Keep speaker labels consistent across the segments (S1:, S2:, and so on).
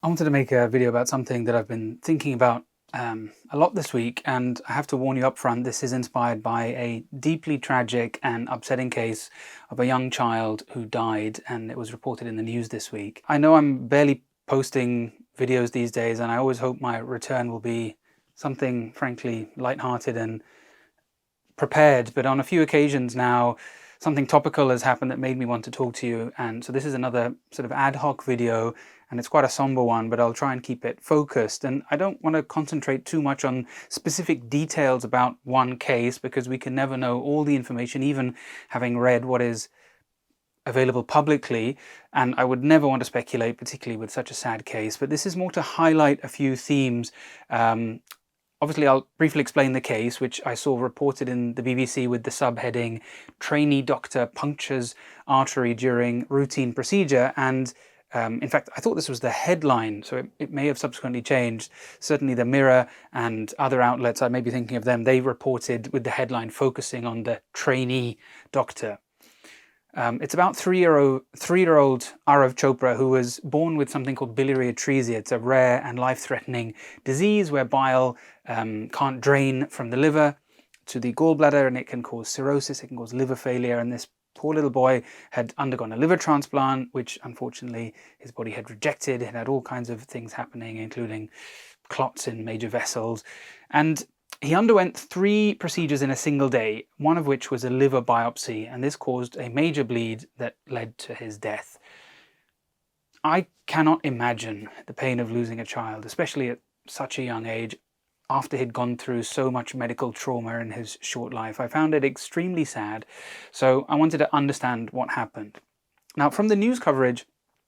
S1: I wanted to make a video about something that I've been thinking about a lot this week, and I have to warn you up front, this is inspired by a deeply tragic and upsetting case of a young child who died, and it was reported in the news this week. I know I'm barely posting videos these days, and I always hope my return will be something frankly lighthearted and prepared, but on a few occasions now something topical has happened that made me want to talk to you, and so this is another sort of ad hoc video, and it's quite a somber one, but I'll try and keep it focused. And I don't want to concentrate too much on specific details about one case, because we can never know all the information, even having read what is available publicly, and I would never want to speculate, particularly with such a sad case. But this is more to highlight a few themes. Obviously, I'll briefly explain the case, which I saw reported in the BBC with the subheading, "Trainee Doctor Punctures Artery During Routine Procedure." And in fact, I thought this was the headline, so it may have subsequently changed. Certainly the Mirror and other outlets, I may be thinking of them, they reported with the headline focusing on the trainee doctor. It's about three-year-old Aarav Chopra, who was born with something called biliary atresia. It's a rare and life-threatening disease where bile can't drain from the liver to the gallbladder, and it can cause cirrhosis, it can cause liver failure. And this poor little boy had undergone a liver transplant, which unfortunately his body had rejected. It had all kinds of things happening, including clots in major vessels. And he underwent 3 procedures in a single day, one of which was a liver biopsy, and this caused a major bleed that led to his death. I cannot imagine the pain of losing a child, especially at such a young age, after he'd gone through so much medical trauma in his short life. I found it extremely sad, so I wanted to understand what happened. Now, from the news coverage,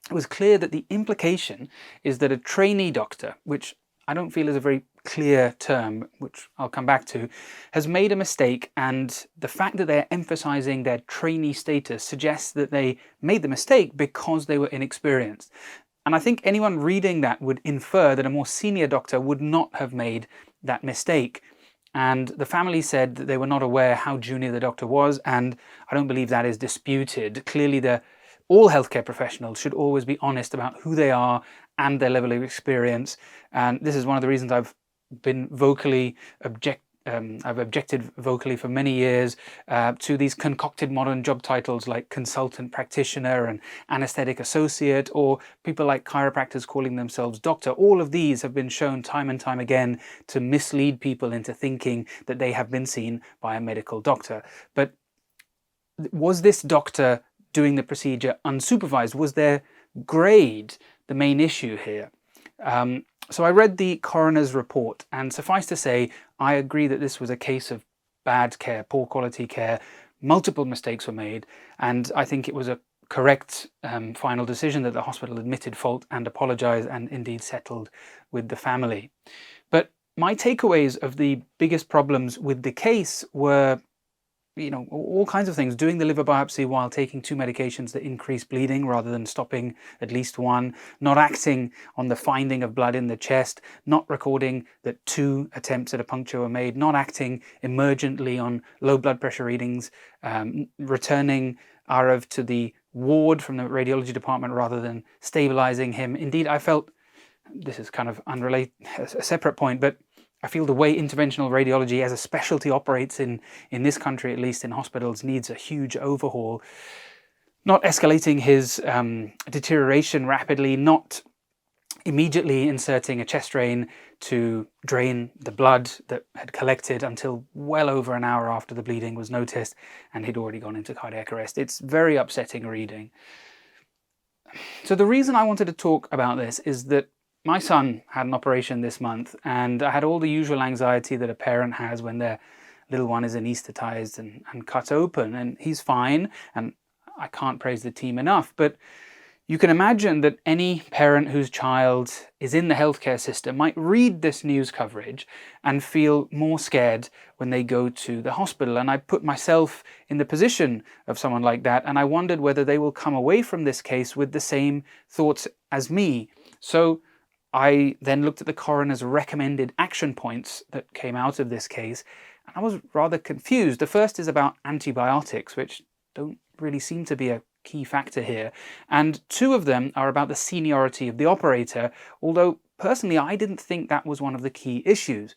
S1: it was clear that the implication is that a trainee doctor, which I don't feel is a very clear term, which I'll come back to, has made a mistake, and the fact that they're emphasizing their trainee status suggests that they made the mistake because they were inexperienced. And I think anyone reading that would infer that a more senior doctor would not have made that mistake. And the family said that they were not aware how junior the doctor was, and I don't believe that is disputed. Clearly, all healthcare professionals should always be honest about who they are and their level of experience. And this is one of the reasons I've been I've objected vocally for many years to these concocted modern job titles like consultant practitioner and anesthetic associate, or people like chiropractors calling themselves doctor. All of these have been shown time and time again to mislead people into thinking that they have been seen by a medical doctor. But was this doctor doing the procedure unsupervised? Was their grade the main issue here? So I read the coroner's report, and suffice to say, I agree that this was a case of bad care, poor quality care. Multiple mistakes were made, and I think it was a correct final decision that the hospital admitted fault and apologized and indeed settled with the family. But my takeaways of the biggest problems with the case were, all kinds of things. Doing the liver biopsy while taking 2 medications that increase bleeding rather than stopping at least one, not acting on the finding of blood in the chest, not recording that 2 attempts at a puncture were made, not acting emergently on low blood pressure readings, returning Aarav to the ward from the radiology department rather than stabilizing him. Indeed, I felt, this is kind of unrelated, a separate point, but I feel the way interventional radiology as a specialty operates in this country, at least in hospitals, needs a huge overhaul. Not escalating his deterioration rapidly, not immediately inserting a chest drain to drain the blood that had collected until well over an hour after the bleeding was noticed and he'd already gone into cardiac arrest. It's very upsetting reading. So the reason I wanted to talk about this is that my son had an operation this month, and I had all the usual anxiety that a parent has when their little one is anaesthetized and cut open, and he's fine, and I can't praise the team enough. But you can imagine that any parent whose child is in the healthcare system might read this news coverage and feel more scared when they go to the hospital. And I put myself in the position of someone like that, and I wondered whether they will come away from this case with the same thoughts as me. So I then looked at the coroner's recommended action points that came out of this case, and I was rather confused. The first is about antibiotics, which don't really seem to be a key factor here. And two of them are about the seniority of the operator, although personally I didn't think that was one of the key issues.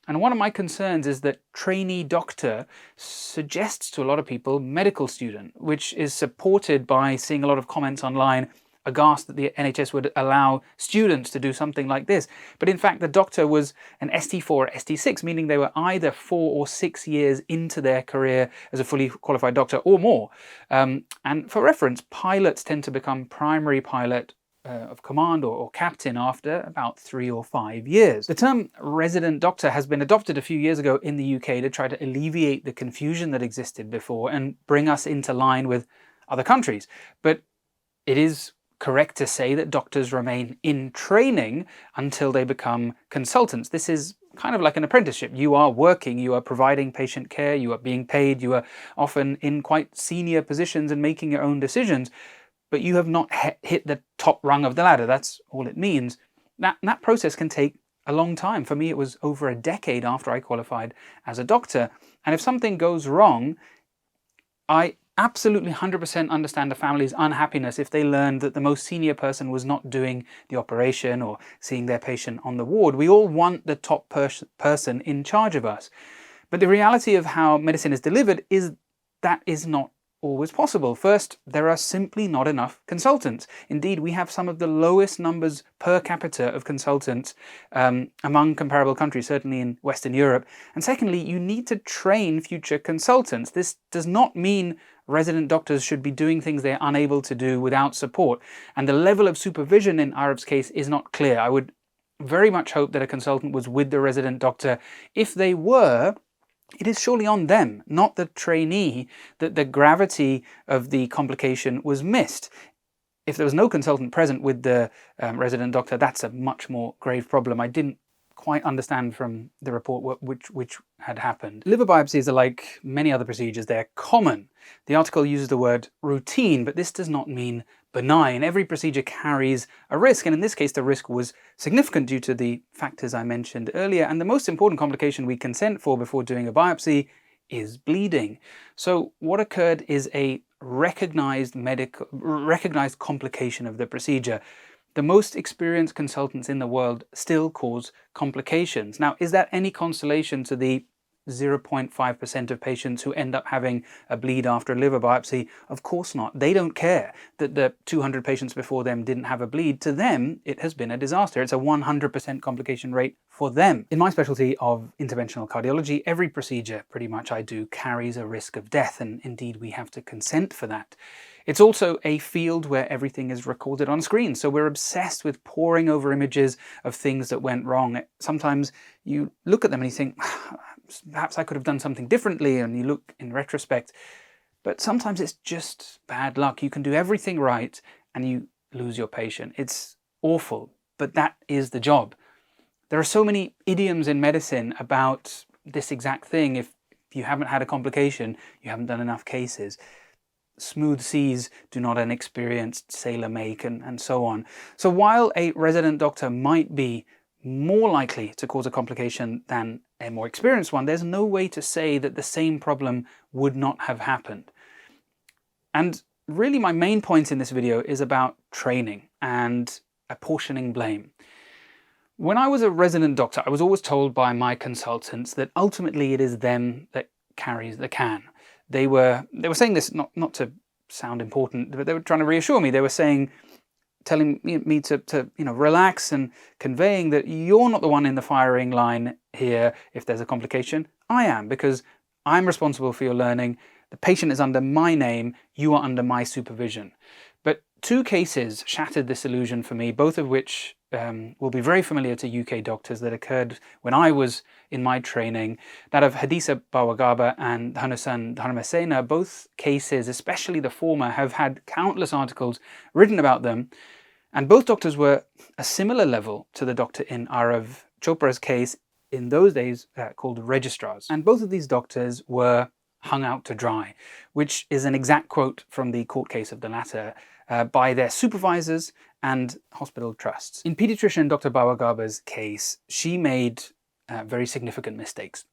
S1: And one of my concerns is that trainee doctor suggests to a lot of people medical student, which is supported by seeing a lot of comments online aghast that the NHS would allow students to do something like this. But in fact, the doctor was an ST4 or ST6, meaning they were either 4 or 6 years into their career as a fully qualified doctor or more. And for reference, pilots tend to become primary pilot of command or captain after about 3 or 5 years. The term resident doctor has been adopted a few years ago in the UK to try to alleviate the confusion that existed before and bring us into line with other countries. But it is correct to say that doctors remain in training until they become consultants. This is kind of like an apprenticeship. You are working, you are providing patient care, you are being paid, you are often in quite senior positions and making your own decisions, but you have not hit the top rung of the ladder. That's all it means. That process can take a long time. For me, it was over a decade after I qualified as a doctor. And if something goes wrong, I absolutely 100% understand the family's unhappiness if they learned that the most senior person was not doing the operation or seeing their patient on the ward. We all want the top person in charge of us. But the reality of how medicine is delivered is that is not always possible. First, there are simply not enough consultants. Indeed, we have some of the lowest numbers per capita of consultants among comparable countries, certainly in Western Europe. And secondly, you need to train future consultants. This does not mean resident doctors should be doing things they're unable to do without support. And the level of supervision in Aarav's case is not clear. I would very much hope that a consultant was with the resident doctor. If they were, it is surely on them, not the trainee, that the gravity of the complication was missed. If there was no consultant present with the resident doctor, that's a much more grave problem. I didn't quite understand from the report which had happened. Liver biopsies are like many other procedures. They're common. The article uses the word routine, but this does not mean benign. Every procedure carries a risk, and in this case the risk was significant due to the factors I mentioned earlier. And the most important complication we consent for before doing a biopsy is bleeding. So what occurred is a recognized complication of the procedure. The most experienced consultants in the world still cause complications. Now, is that any consolation to the 0.5% of patients who end up having a bleed after a liver biopsy? Of course not. They don't care that the 200 patients before them didn't have a bleed. To them, it has been a disaster. It's a 100% complication rate for them. In my specialty of interventional cardiology, every procedure pretty much I do carries a risk of death, and indeed we have to consent for that. It's also a field where everything is recorded on screen, so we're obsessed with poring over images of things that went wrong. Sometimes you look at them and you think, perhaps I could have done something differently, and you look in retrospect, but sometimes it's just bad luck. You can do everything right and you lose your patient. It's awful, but that is the job. There are so many idioms in medicine about this exact thing. If you haven't had a complication, you haven't done enough cases. Smooth seas do not an experienced sailor make, and so on. So while a resident doctor might be more likely to cause a complication than a more experienced one, there's no way to say that the same problem would not have happened. And really my main point in this video is about training and apportioning blame. When I was a resident doctor, I was always told by my consultants that ultimately it is them that carries the can. They were saying this not to sound important, but they were trying to reassure me. They were telling me to relax, and conveying that you're not the one in the firing line here if there's a complication. I am, because I'm responsible for your learning. The patient is under my name, you are under my supervision. But two cases shattered this illusion for me, both of which will be very familiar to UK doctors, that occurred when I was in my training. That of Hadisa Bawagaba and Dhanusan Dharmasena. Both cases, especially the former, have had countless articles written about them. And both doctors were a similar level to the doctor in Aarav Chopra's case, in those days called registrars. And both of these doctors were hung out to dry, which is an exact quote from the court case of the latter, by their supervisors and hospital trusts. In paediatrician Dr. Bawagaba's case, she made very significant mistakes.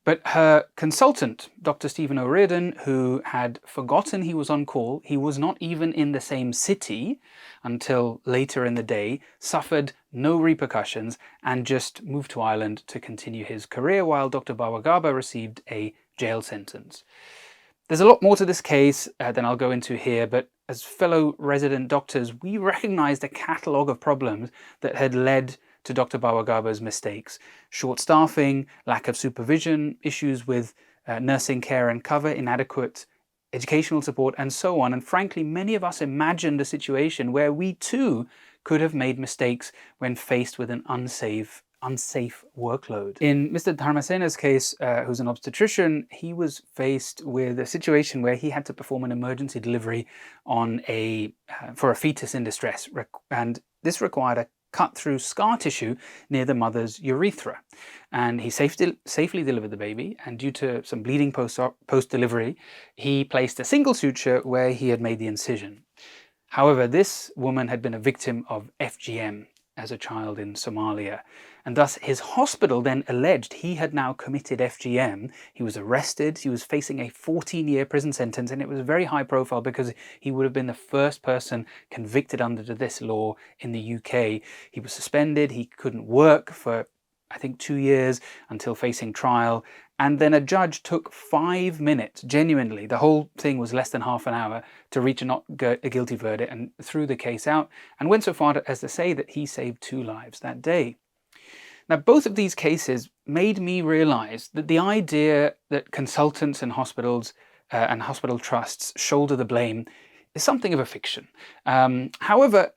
S1: But her consultant, Dr. Stephen O'Riordan, who had forgotten he was on call, he was not even in the same city until later in the day, suffered no repercussions and just moved to Ireland to continue his career while Dr. Bawagaba received a jail sentence. There's a lot more to this case than I'll go into here, but as fellow resident doctors, we recognized a catalogue of problems that had led to Dr. Bawagaba's mistakes. Short staffing, lack of supervision, issues with nursing care and cover, inadequate educational support, and so on. And frankly, many of us imagined a situation where we too could have made mistakes when faced with an unsafe workload. In Mr. Dharmasena's case, who's an obstetrician, he was faced with a situation where he had to perform an emergency delivery on for a fetus in distress, and this required a cut-through scar tissue near the mother's urethra. And he safely delivered the baby, and due to some bleeding post-delivery, he placed a single suture where he had made the incision. However, this woman had been a victim of FGM as a child in Somalia, and thus his hospital then alleged he had now committed FGM. He was arrested, he was facing a 14-year prison sentence, and it was very high profile because he would have been the first person convicted under this law in the UK. He was suspended, he couldn't work for I think 2 years until facing trial, and then a judge took 5 minutes, genuinely, the whole thing was less than half an hour, to reach a guilty verdict and threw the case out, and went so far as to say that he saved 2 lives that day. Now, both of these cases made me realize that the idea that consultants and hospitals and hospital trusts shoulder the blame is something of a fiction. However,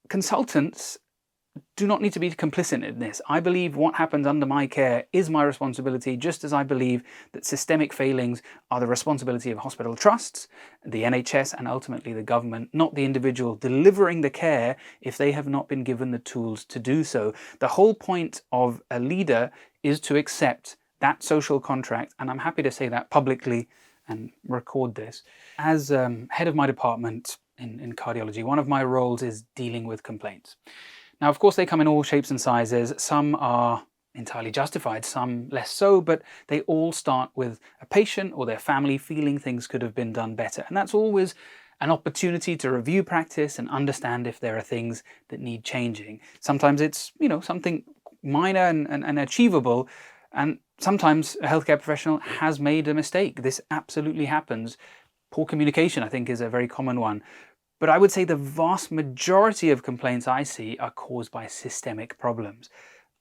S1: consultants do not need to be complicit in this. I believe what happens under my care is my responsibility, just as I believe that systemic failings are the responsibility of hospital trusts, the NHS, and ultimately the government, not the individual delivering the care if they have not been given the tools to do so. The whole point of a leader is to accept that social contract, and I'm happy to say that publicly and record this. As head of my department in cardiology, one of my roles is dealing with complaints. Now, of course, they come in all shapes and sizes. Some are entirely justified, some less so, but they all start with a patient or their family feeling things could have been done better. And that's always an opportunity to review practice and understand if there are things that need changing. Sometimes it's, something minor and achievable, and sometimes a healthcare professional has made a mistake. This absolutely happens. Poor communication, I think, is a very common one. But I would say the vast majority of complaints I see are caused by systemic problems.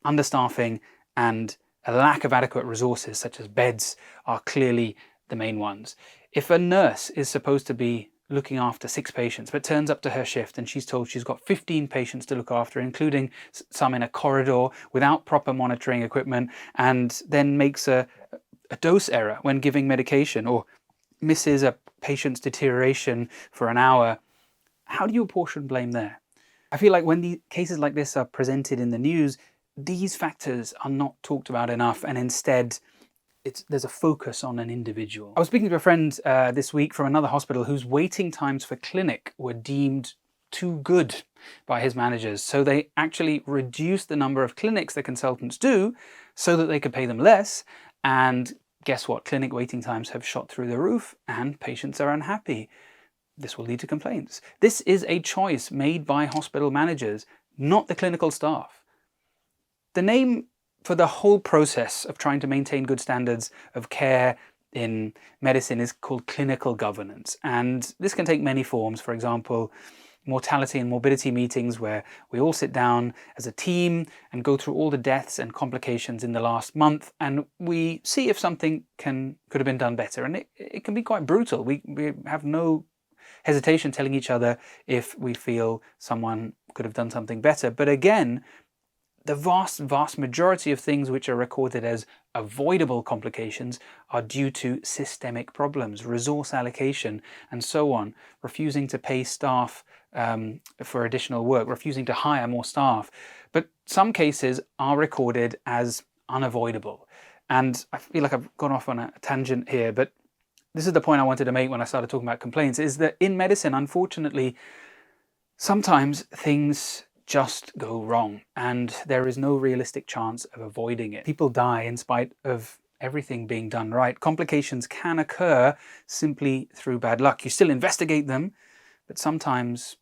S1: Understaffing and a lack of adequate resources, such as beds, are clearly the main ones. If a nurse is supposed to be looking after 6 patients, but turns up to her shift and she's told she's got 15 patients to look after, including some in a corridor without proper monitoring equipment, and then makes a dose error when giving medication or misses a patient's deterioration for an hour, how do you apportion blame there? I feel like when cases like this are presented in the news, these factors are not talked about enough, and instead there's a focus on an individual. I was speaking to a friend this week from another hospital whose waiting times for clinic were deemed too good by his managers, so they actually reduced the number of clinics the consultants do so that they could pay them less, and guess what? Clinic waiting times have shot through the roof and patients are unhappy. This will lead to complaints. This is a choice made by hospital managers, not the clinical staff. The name for the whole process of trying to maintain good standards of care in medicine is called clinical governance, and this can take many forms. For example, mortality and morbidity meetings where we all sit down as a team and go through all the deaths and complications in the last month, and we see if something could have been done better. And it can be quite brutal. We have no hesitation telling each other if we feel someone could have done something better. But again, the vast majority of things which are recorded as avoidable complications are due to systemic problems, resource allocation, and so on. Refusing to pay staff for additional work, refusing to hire more staff. But some cases are recorded as unavoidable. And I feel like I've gone off on a tangent here, but this is the point I wanted to make when I started talking about complaints, is that in medicine, unfortunately, sometimes things just go wrong and there is no realistic chance of avoiding it. People die in spite of everything being done right. Complications can occur simply through bad luck. You still investigate them, but sometimes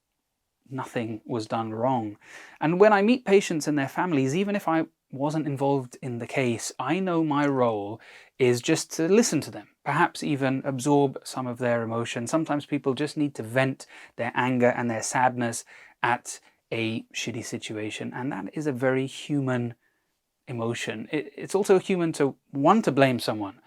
S1: nothing was done wrong. And when I meet patients and their families, even if I wasn't involved in the case, I know my role is just to listen to them, perhaps even absorb some of their emotion. Sometimes people just need to vent their anger and their sadness at a shitty situation, and that is a very human emotion. It's also human to want to blame someone,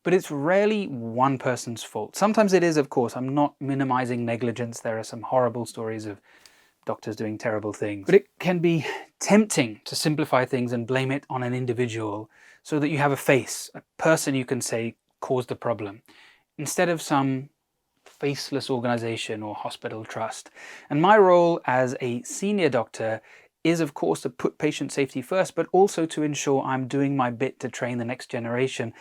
S1: but it's rarely one person's fault. Sometimes it is, of course. I'm not minimizing negligence. There are some horrible stories of doctors doing terrible things. But it can be tempting to simplify things and blame it on an individual so that you have a face, a person you can say caused the problem, instead of some faceless organization or hospital trust. And my role as a senior doctor is, of course, to put patient safety first, but also to ensure I'm doing my bit to train the next generation,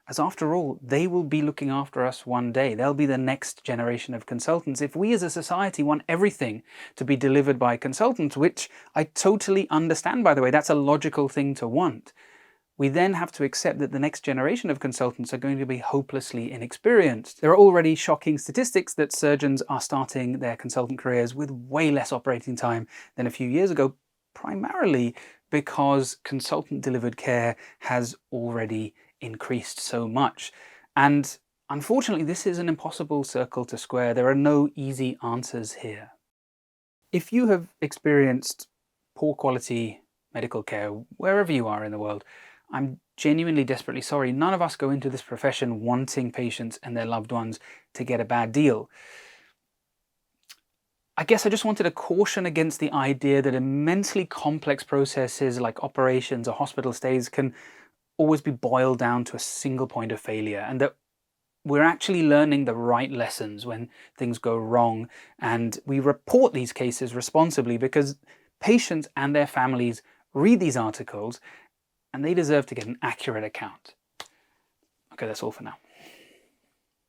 S1: as after all, they will be looking after us one day. They'll be the next generation of consultants. If we as a society want everything to be delivered by consultants, which I totally understand, by the way, that's a logical thing to want, we then have to accept that the next generation of consultants are going to be hopelessly inexperienced. There are already shocking statistics that surgeons are starting their consultant careers with way less operating time than a few years ago, primarily because consultant-delivered care has already increased so much. And unfortunately, this is an impossible circle to square. There are no easy answers here. If you have experienced poor quality medical care wherever you are in the world, I'm genuinely desperately sorry. None of us go into this profession wanting patients and their loved ones to get a bad deal. I guess I just wanted to caution against the idea that immensely complex processes like operations or hospital stays can always be boiled down to a single point of failure, and that we're actually learning the right lessons when things go wrong, and we report these cases responsibly because patients and their families read these articles and they deserve to get an accurate account. Okay, that's all for now.